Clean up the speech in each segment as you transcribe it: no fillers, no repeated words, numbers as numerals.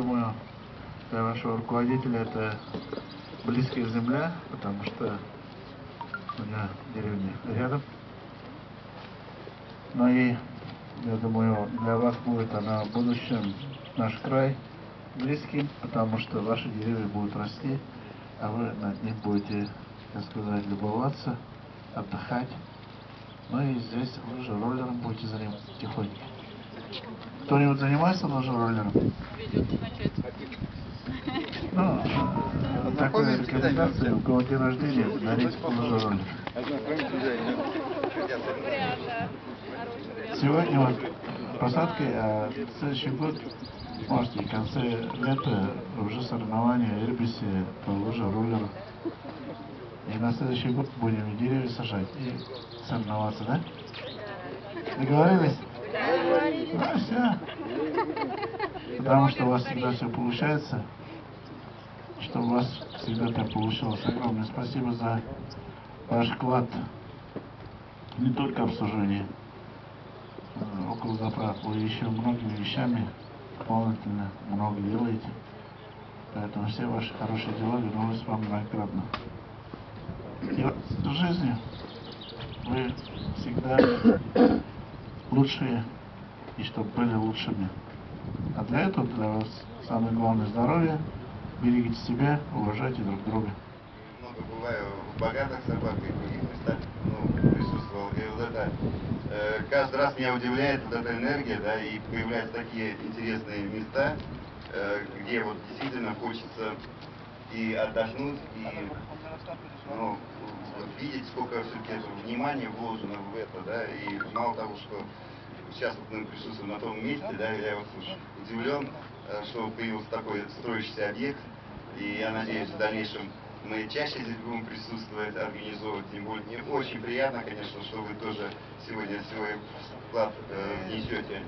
думаю, для вашего руководителя это близкая земля, потому что у меня деревня рядом. Но и, я думаю, для вас будет она в будущем наш край близким, потому что ваши деревья будут расти, а вы над них будете, так сказать, любоваться, отдыхать. Ну и здесь лыжероллером будете заниматься тихонько. Кто-нибудь занимается лыжероллером? Ну, такая рекомендация, у кого день рождения, дарить лыжероллер. Сегодня вот посадки, а в следующий год, может, и в конце лета уже соревнования в Ирбисе по лыжероллеру. И на следующий год будем деревья сажать и соревноваться, да? Договорились? Ну, все. Потому что у вас всегда все получается, чтобы у вас всегда так получилось. Огромное спасибо за ваш вклад не только в обслуживание около заправок, вы еще многими вещами дополнительно много делаете. Поэтому все ваши хорошие дела вернулись вам многократно. И вот в жизни вы всегда лучшие, и чтобы были лучшими. А для этого для вас самое главное здоровье. Берегите себя, уважайте друг друга. Много бываю в богатых собаках и в других местах, присутствовал. И вот это, каждый раз меня удивляет вот эта энергия, да, и появляются такие интересные места, где вот действительно хочется и отдохнуть, и вот видеть, сколько все-таки внимания вложено в это, да, и мало того, что сейчас вот мы присутствуем на том месте, да, я вот удивлен, что появился такой строящийся объект, и я надеюсь, в дальнейшем мы чаще здесь будем присутствовать, организовывать, тем более мне очень приятно, конечно, что вы тоже сегодня свой вклад внесете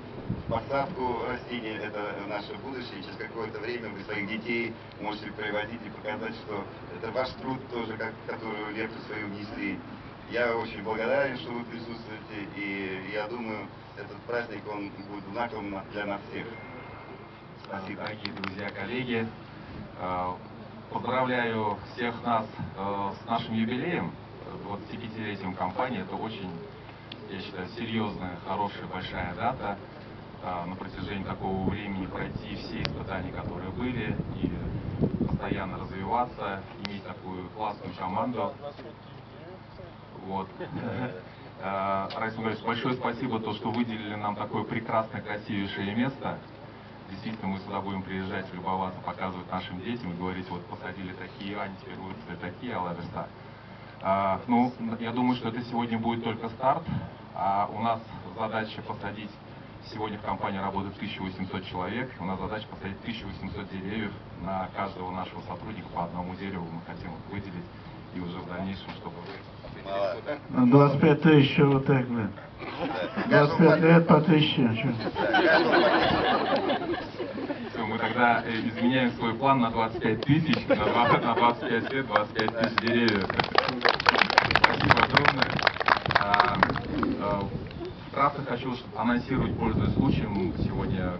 в посадку растений, это наше будущее, и через какое-то время вы своих детей можете приводить и показать, что это ваш труд тоже, которую лепту свою внесли. Я очень благодарен, что вы присутствуете, и я думаю, этот праздник, он будет знаковым для нас всех. Спасибо. Дорогие друзья, коллеги, поздравляю всех нас с нашим юбилеем, 25-летием компании. Это очень, я считаю, серьезная, хорошая, большая дата. На протяжении такого времени пройти все испытания, которые были, и постоянно развиваться, иметь такую классную команду. Вот. Раиса Николаевич, большое спасибо, что выделили нам такое прекрасное, красивейшее место. Действительно, мы сюда будем приезжать, любоваться, показывать нашим детям и говорить, вот посадили такие, а теперь будут такие, алаберса. Я думаю, что это сегодня будет только старт. У нас задача посадить, сегодня в компании работает 1800 человек, у нас задача посадить 1800 деревьев. На каждого нашего сотрудника по одному дереву мы хотим выделить, и уже в дальнейшем, чтобы... 25 тысяч, вот так, блин. 25 лет по 1000. Все, мы тогда изменяем свой план на 25 тысяч, на 25 лет, 25 тысяч деревьев. Спасибо огромное. Вкратце хочу анонсировать, пользуясь случаем, сегодня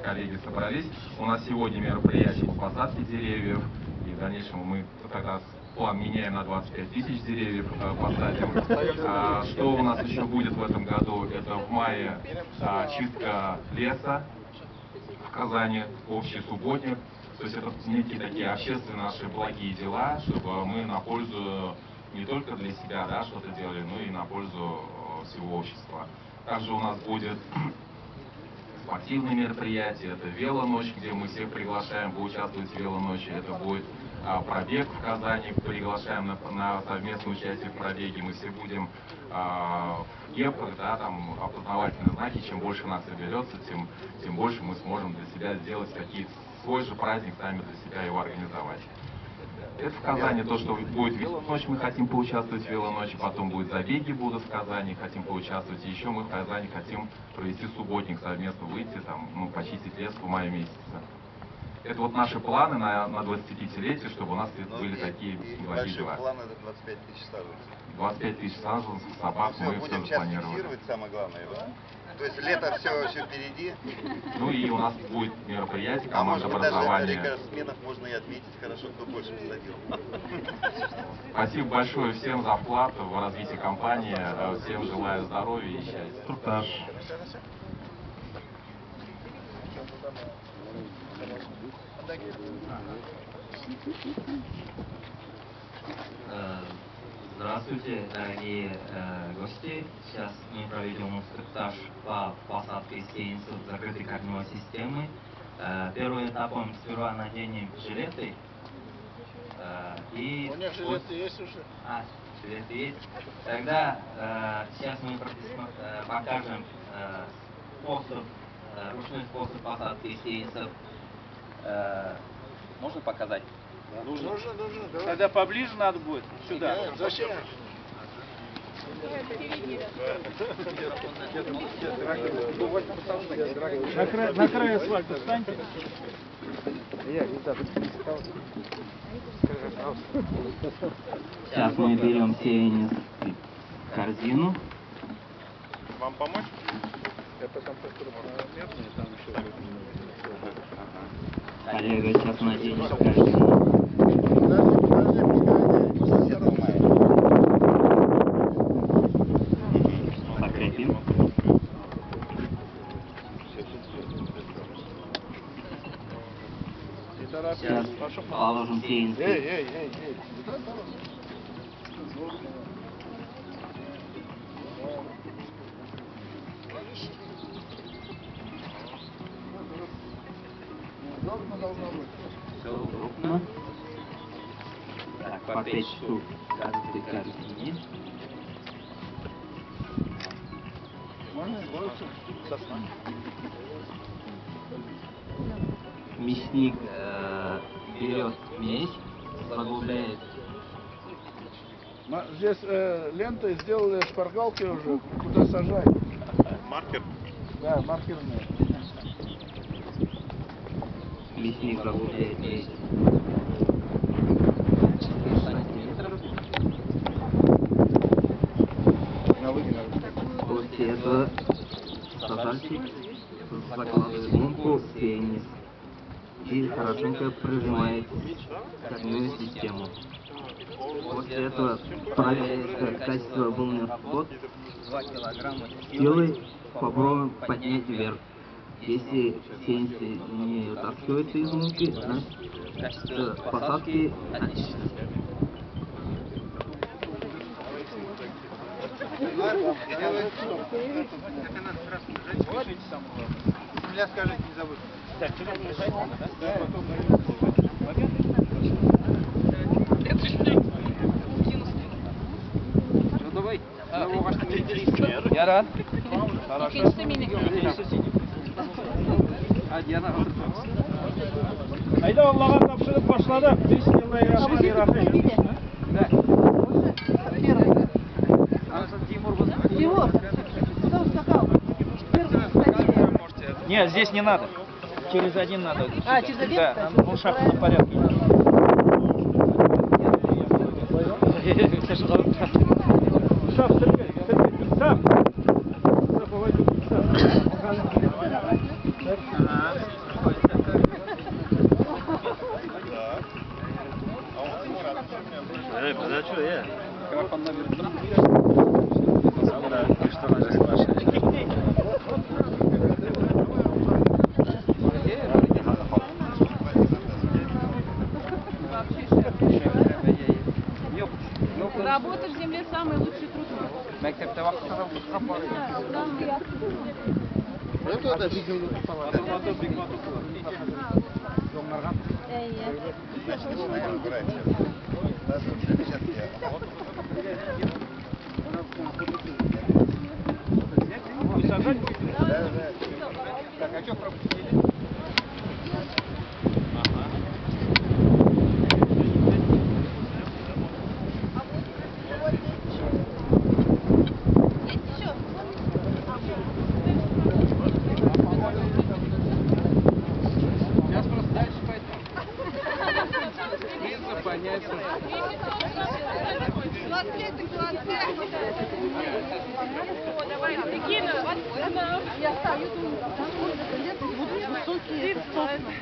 коллеги собрались. У нас сегодня мероприятие по посадке деревьев, и в дальнейшем мы тогда план меняем на 25 тысяч деревьев, посадим. Что у нас еще будет в этом году? Это в мае чистка леса в Казани, общий субботник. То есть это некие такие общественные наши благие дела, чтобы мы на пользу не только для себя, да, что-то делали, но и на пользу всего общества. Также у нас будет спортивные мероприятия, это велоночь, где мы всех приглашаем поучаствовать в велоночи. Это будет пробег в Казани, приглашаем на совместное участие в пробеге. Мы все будем в кепках, да, там опознавательные знаки. Чем больше нас соберется, тем больше мы сможем для себя сделать свой же праздник, сами для себя его организовать. Это в Казани то, что будет велоночь, мы хотим поучаствовать в велоночи, потом будет забеги будут в Казани, хотим поучаствовать. И еще мы в Казани хотим провести субботник, совместно выйти, там, почистить лес в мае месяце. Это вот наши планы на 25-летие, чтобы у нас были такие благие дела. Планы это 25 тысяч саженцев. 25 тысяч саженцев, собак, мы все будем запланировали. фиксировать, самое главное, да? То есть лето все еще впереди. Ну и у нас будет мероприятие, А может быть, даже командообразования. рекордсменов можно и отметить. Хорошо, кто больше посадил. Спасибо большое всем за вклад в развитие компании. Всем желаю здоровья и счастья. Инструктаж. Здравствуйте, дорогие гости. Сейчас мы проведем инструктаж по посадке сеянцев закрытой корневой системы. Первым этапом сперва наденем жилеты. У них жилеты есть уже? Жилеты есть. Тогда сейчас мы покажем ручной способ посадки сеянцев. Можно показать? Нужно. Давай. Тогда поближе надо будет. Сюда. Зачем? На край асфальта встаньте. Сейчас мы берем сеянец в корзину. Вам помочь? Коллега сейчас наденет в корзину. Подожди, пускай Покрепим. Сейчас положим сеянцы. Эй. Все удобно. Так, по 5 штук в каждой корзине. Мясник берет смесь, заглубляет. Здесь лентой сделали шпаргалки уже, куда сажать. Маркер. Да, маркерные. Мясник заглубляет 10 сантиметров. После этого сажальщик закладывает в лунку сеянец и хорошенько прижимает корневую систему. После этого проверяется качество волны вход. 2 килограмма силы попробуем поднять вверх. Если сеянцы не вытаскиваются из лунки, значит качество посадки отлично. Меня скажите, не забудь. Так, сюда прижать надо, да? Да. Ну давай. Я рад. Хорошо. А Диана Ayda Allah'a topşırıp başladı. Bismillahirrahmanirrahim. Тимур, куда ускакал? Нет, здесь не надо. Через один надо. Через один? Да, ну шаг на порядке. Шаг, сам. Работа в земле самый лучший труд. Сажать будете? Да. Так, а что пропустили? Сейчас просто дальше пойдем. Принцип понятен. 25 давай, прикинь. Я стою, думаю, там вот высокие сосны.